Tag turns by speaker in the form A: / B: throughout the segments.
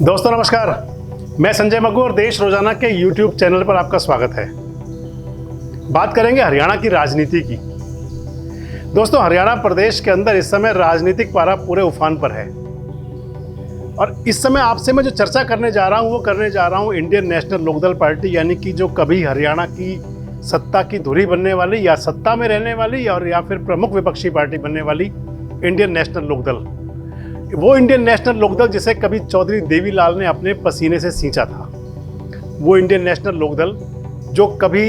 A: दोस्तों नमस्कार, मैं संजय मग्गू और देश रोजाना के YouTube चैनल पर आपका स्वागत है। बात करेंगे हरियाणा की राजनीति की। दोस्तों, हरियाणा प्रदेश के अंदर इस समय राजनीतिक पारा पूरे उफान पर है और इस समय आपसे मैं जो चर्चा करने जा रहा हूं वो करने जा रहा हूं इंडियन नेशनल लोकदल पार्टी, यानी कि जो कभी हरियाणा की सत्ता की धुरी बनने वाली या सत्ता में रहने वाली और या फिर प्रमुख विपक्षी पार्टी बनने वाली इंडियन नेशनल लोकदल। वो इंडियन नेशनल लोकदल जिसे कभी चौधरी देवीलाल ने अपने पसीने से सींचा था। वो इंडियन नेशनल लोकदल जो कभी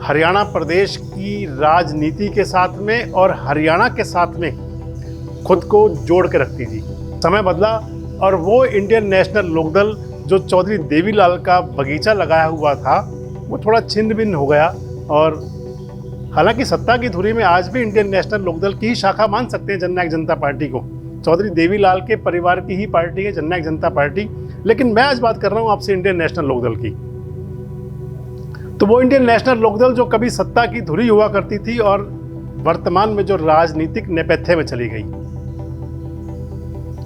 A: हरियाणा प्रदेश की राजनीति के साथ में और हरियाणा के साथ में खुद को जोड़ के रखती थी। समय बदला और वो इंडियन नेशनल लोकदल जो चौधरी देवीलाल का बगीचा लगाया हुआ था वो थोड़ा छिन्न भिन्न हो गया। और हालांकि सत्ता की धुरी में आज भी इंडियन नेशनल लोकदल की ही शाखा मान सकते हैं जननायक जनता पार्टी को। चौधरी देवीलाल के परिवार की ही पार्टी है जननायक जनता पार्टी, लेकिन मैं आज बात कर रहा हूं आपसे इंडियन नेशनल लोकदल की। तो वो इंडियन नेशनल लोकदल जो कभी सत्ता की धुरी हुआ करती थी और वर्तमान में जो राजनीतिक नेपथ्य में चली गई,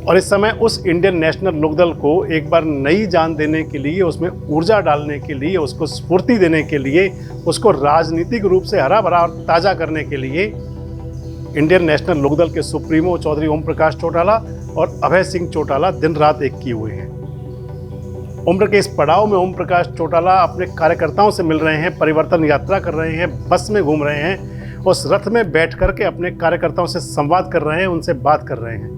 A: और इस समय उस इंडियन नेशनल लोकदल को एक बार नई जान देने के लिए, उसमें ऊर्जा डालने के लिए, उसको स्फूर्ति देने के लिए, उसको राजनीतिक रूप से हरा भरा और ताज़ा करने के लिए इंडियन नेशनल लोकदल के सुप्रीमो चौधरी ओम प्रकाश चौटाला और अभय सिंह चौटाला दिन रात एक किए हुए हैं। उम्र के इस पड़ाव में ओम प्रकाश चौटाला अपने कार्यकर्ताओं से मिल रहे हैं, परिवर्तन यात्रा कर रहे हैं, बस में घूम रहे हैं, उस रथ में बैठ करके अपने कार्यकर्ताओं से संवाद कर रहे हैं, उनसे बात कर रहे हैं,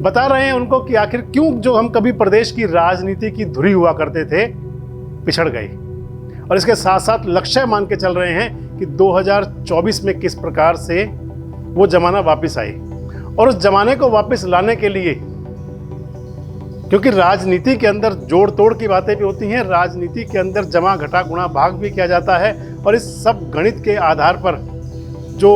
A: बता रहे हैं उनको कि आखिर क्यों जो हम कभी प्रदेश की राजनीति की धुरी हुआ करते थे पिछड़ गए। और इसके साथ साथ लक्ष्य मान के चल रहे हैं कि 2024 में किस प्रकार से वो जमाना वापस आए। और उस जमाने को वापस लाने के लिए, क्योंकि राजनीति के अंदर जोड़ तोड़ की बातें भी होती हैं, राजनीति के अंदर जमा घटा गुणा भाग भी किया जाता है, और इस सब गणित के आधार पर जो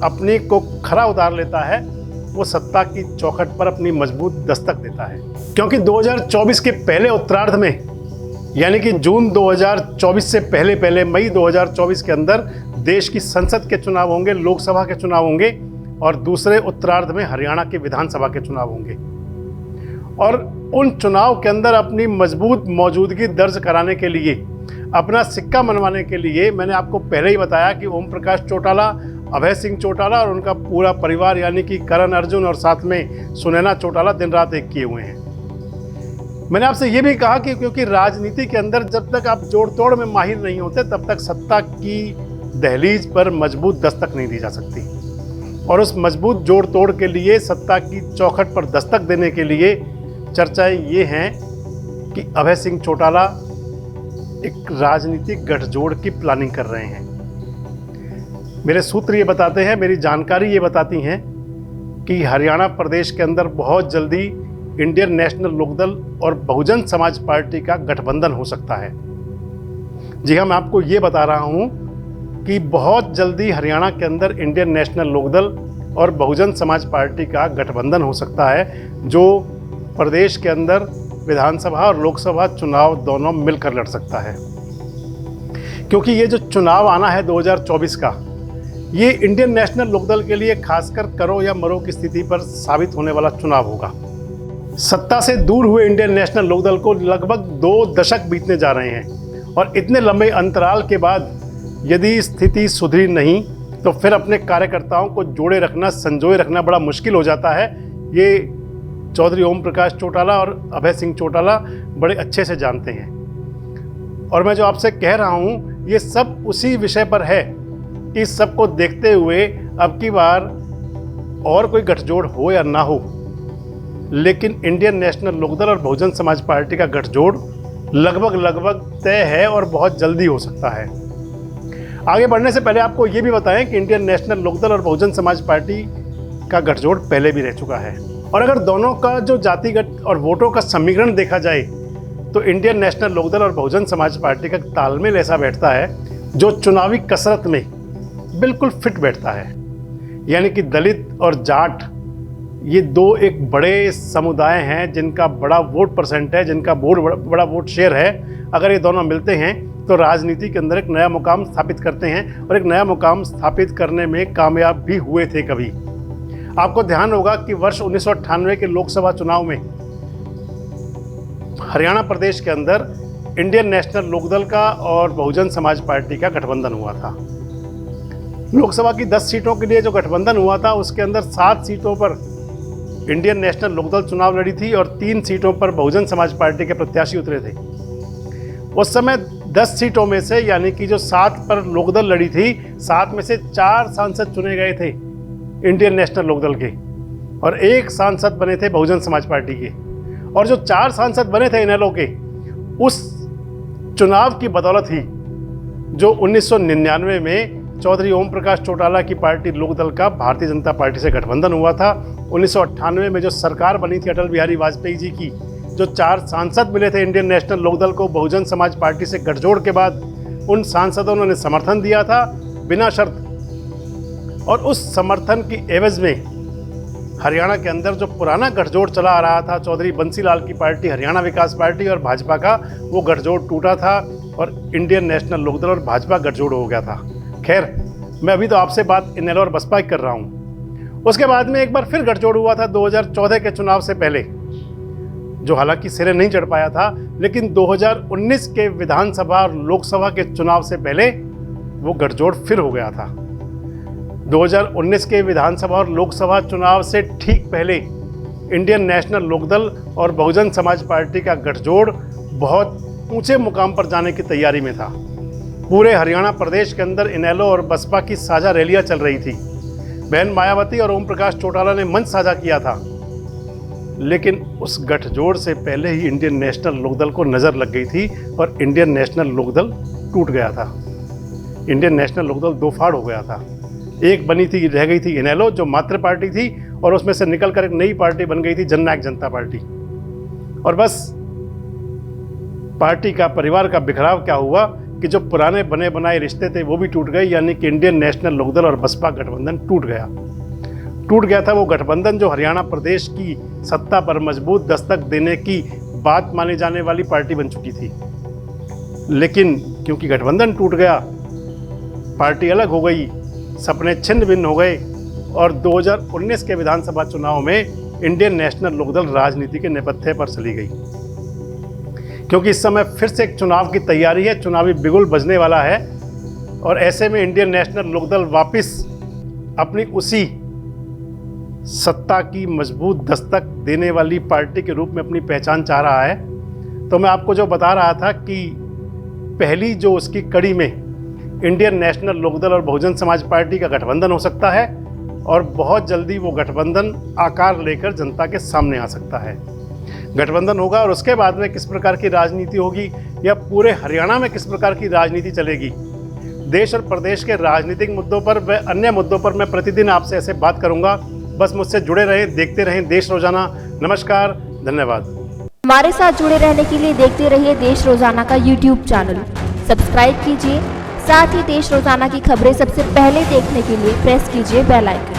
A: अपने को खरा उतार लेता है वो सत्ता की चौखट पर अपनी मजबूत दस्तक देता है। क्योंकि 2024 के पहले उत्तरार्ध में, यानी कि जून 2024 से पहले मई 2024 के अंदर देश की संसद के चुनाव होंगे, लोकसभा के चुनाव होंगे, और दूसरे उत्तरार्ध में हरियाणा के विधानसभा के चुनाव होंगे। और उन चुनाव के अंदर अपनी मजबूत मौजूदगी दर्ज कराने के लिए, अपना सिक्का मनवाने के लिए, मैंने आपको पहले ही बताया कि ओम प्रकाश चौटाला, अभय सिंह चौटाला और उनका पूरा परिवार, यानी कि करण अर्जुन और साथ में सुनैना चौटाला दिन रात एक किए हुए हैं। मैंने आपसे ये भी कहा कि क्योंकि राजनीति के अंदर जब तक आप जोड़ तोड़ में माहिर नहीं होते तब तक सत्ता की दहलीज पर मजबूत दस्तक नहीं दी जा सकती। और उस मजबूत जोड़ तोड़ के लिए, सत्ता की चौखट पर दस्तक देने के लिए चर्चाएं ये हैं कि अभय सिंह चौटाला एक राजनीतिक गठजोड़ की प्लानिंग कर रहे हैं। मेरे सूत्र ये बताते हैं, मेरी जानकारी ये बताती हैं कि हरियाणा प्रदेश के अंदर बहुत जल्दी इंडियन नेशनल लोकदल और बहुजन समाज पार्टी का गठबंधन हो सकता है। जी हाँ, मैं आपको ये बता रहा हूँ कि बहुत जल्दी हरियाणा के अंदर इंडियन नेशनल लोकदल और बहुजन समाज पार्टी का गठबंधन हो सकता है, जो प्रदेश के अंदर विधानसभा और लोकसभा चुनाव दोनों मिलकर लड़ सकता है। क्योंकि ये जो चुनाव आना है 2024 का, ये इंडियन नेशनल लोकदल के लिए खासकर करो या मरो की स्थिति पर साबित होने वाला चुनाव होगा। सत्ता से दूर हुए इंडियन नेशनल लोकदल को लगभग 2 दशक बीतने जा रहे हैं, और इतने लंबे अंतराल के बाद यदि स्थिति सुधरी नहीं तो फिर अपने कार्यकर्ताओं को जोड़े रखना, संजोए रखना बड़ा मुश्किल हो जाता है। ये चौधरी ओम प्रकाश चौटाला और अभय सिंह चौटाला बड़े अच्छे से जानते हैं। और मैं जो आपसे कह रहा हूँ ये सब उसी विषय पर है कि इस सब को देखते हुए अब की बार और कोई गठजोड़ हो या ना हो, लेकिन इंडियन नेशनल लोकदल और बहुजन समाज पार्टी का गठजोड़ लगभग तय है और बहुत जल्दी हो सकता है। आगे बढ़ने से पहले आपको ये भी बताएं कि इंडियन नेशनल लोकदल और बहुजन समाज पार्टी का गठजोड़ पहले भी रह चुका है। और अगर दोनों का जो जातिगत और वोटों का समीकरण देखा जाए तो इंडियन नेशनल लोकदल और बहुजन समाज पार्टी का तालमेल ऐसा बैठता है जो चुनावी कसरत में बिल्कुल फिट बैठता है। यानी कि दलित और जाट, ये दो एक बड़े समुदाय हैं जिनका बड़ा वोट परसेंट है, जिनका बड़ा वोट शेयर है। अगर ये दोनों मिलते हैं तो राजनीति के अंदर एक नया मुकाम स्थापित करते हैं, और एक नया मुकाम स्थापित करने में कामयाब भी हुए थे कभी। आपको ध्यान होगा कि वर्ष 1998 के लोकसभा चुनाव में हरियाणा प्रदेश के अंदर इंडियन नेशनल लोकदल का और बहुजन समाज पार्टी का गठबंधन हुआ था। लोकसभा की 10 सीटों के लिए जो गठबंधन हुआ था उसके अंदर 7 सीटों पर इंडियन नेशनल लोकदल चुनाव लड़ी थी और 3 सीटों पर बहुजन समाज पार्टी के प्रत्याशी उतरे थे। उस समय 10 सीटों में से यानी कि जो 7 पर लोकदल लड़ी थी, 7 में से 4 सांसद चुने गए थे इंडियन नेशनल लोकदल के और 1 सांसद बने थे बहुजन समाज पार्टी के। और जो 4 सांसद बने थे इनेलो के, उस चुनाव की बदौलत ही जो 1999 में चौधरी ओम प्रकाश चौटाला की पार्टी लोकदल का भारतीय जनता पार्टी से गठबंधन हुआ था, 1998 में जो सरकार बनी थी अटल बिहारी वाजपेयी जी की, जो 4 सांसद मिले थे इंडियन नेशनल लोकदल को बहुजन समाज पार्टी से गठजोड़ के बाद, उन सांसदों ने समर्थन दिया था बिना शर्त। और उस समर्थन की एवज में हरियाणा के अंदर जो पुराना गठजोड़ चला आ रहा था, चौधरी बंसीलाल की पार्टी हरियाणा विकास पार्टी और भाजपा का, वो गठजोड़ टूटा था और इंडियन नेशनल लोकदल और भाजपा गठजोड़ हो गया था। खैर, मैं अभी तो आपसे बात इनेलो और बसपा की कर रहा हूँ। उसके बाद में एक बार फिर गठजोड़ हुआ था 2014 के चुनाव से पहले, जो हालांकि सिरे नहीं चढ़ पाया था, लेकिन 2019 के विधानसभा और लोकसभा के चुनाव से पहले वो गठजोड़ फिर हो गया था। 2019 के विधानसभा और लोकसभा चुनाव से ठीक पहले इंडियन नेशनल लोकदल और बहुजन समाज पार्टी का गठजोड़ बहुत ऊंचे मुकाम पर जाने की तैयारी में था। पूरे हरियाणा प्रदेश के अंदर इनेलो और बसपा की साझा रैलियां चल रही थी। बहन मायावती और ओम प्रकाश चौटाला ने मंच साझा किया था, लेकिन उस गठजोड़ से पहले ही इंडियन नेशनल लोकदल को नज़र लग गई थी और इंडियन नेशनल लोकदल टूट गया था। इंडियन नेशनल लोकदल 2 फाड़ हो गया था। एक बनी थी, रह गई थी इनेलो जो मातृ पार्टी थी, और उसमें से निकलकर एक नई पार्टी बन गई थी जननायक जनता पार्टी। और बस पार्टी का, परिवार का बिखराव क्या हुआ कि जो पुराने बने बनाए रिश्ते थे वो भी टूट गए, यानी कि इंडियन नेशनल लोकदल और बसपा गठबंधन टूट गया था। वो गठबंधन जो हरियाणा प्रदेश की सत्ता पर मजबूत दस्तक देने की बात मानी जाने वाली पार्टी बन चुकी थी। लेकिन क्योंकि गठबंधन टूट गया, पार्टी अलग हो गई, सपने छिन्न भिन्न हो गए और 2019 के विधानसभा चुनाव में इंडियन नेशनल लोकदल राजनीति के नेपथ्य पर चली गई। क्योंकि इस समय फिर से एक चुनाव की तैयारी है, चुनावी बिगुल बजने वाला है, और ऐसे में इंडियन नेशनल लोकदल वापस अपनी उसी सत्ता की मजबूत दस्तक देने वाली पार्टी के रूप में अपनी पहचान चाह रहा है। तो मैं आपको जो बता रहा था कि पहली जो उसकी कड़ी में इंडियन नेशनल लोकदल और बहुजन समाज पार्टी का गठबंधन हो सकता है और बहुत जल्दी वो गठबंधन आकार लेकर जनता के सामने आ सकता है। गठबंधन होगा और उसके बाद में किस प्रकार की राजनीति होगी या पूरे हरियाणा में किस प्रकार की राजनीति चलेगी, देश और प्रदेश के राजनीतिक मुद्दों पर व अन्य मुद्दों पर मैं प्रतिदिन आपसे ऐसे बात करूंगा। बस मुझसे जुड़े रहें, देखते रहें देश रोजाना। नमस्कार, धन्यवाद।
B: हमारे साथ जुड़े रहने के लिए देखते रहिए देश रोजाना का यूट्यूब चैनल सब्सक्राइब कीजिए। साथ ही देश रोजाना की खबरें सबसे पहले देखने के लिए प्रेस कीजिए बेल आइकन।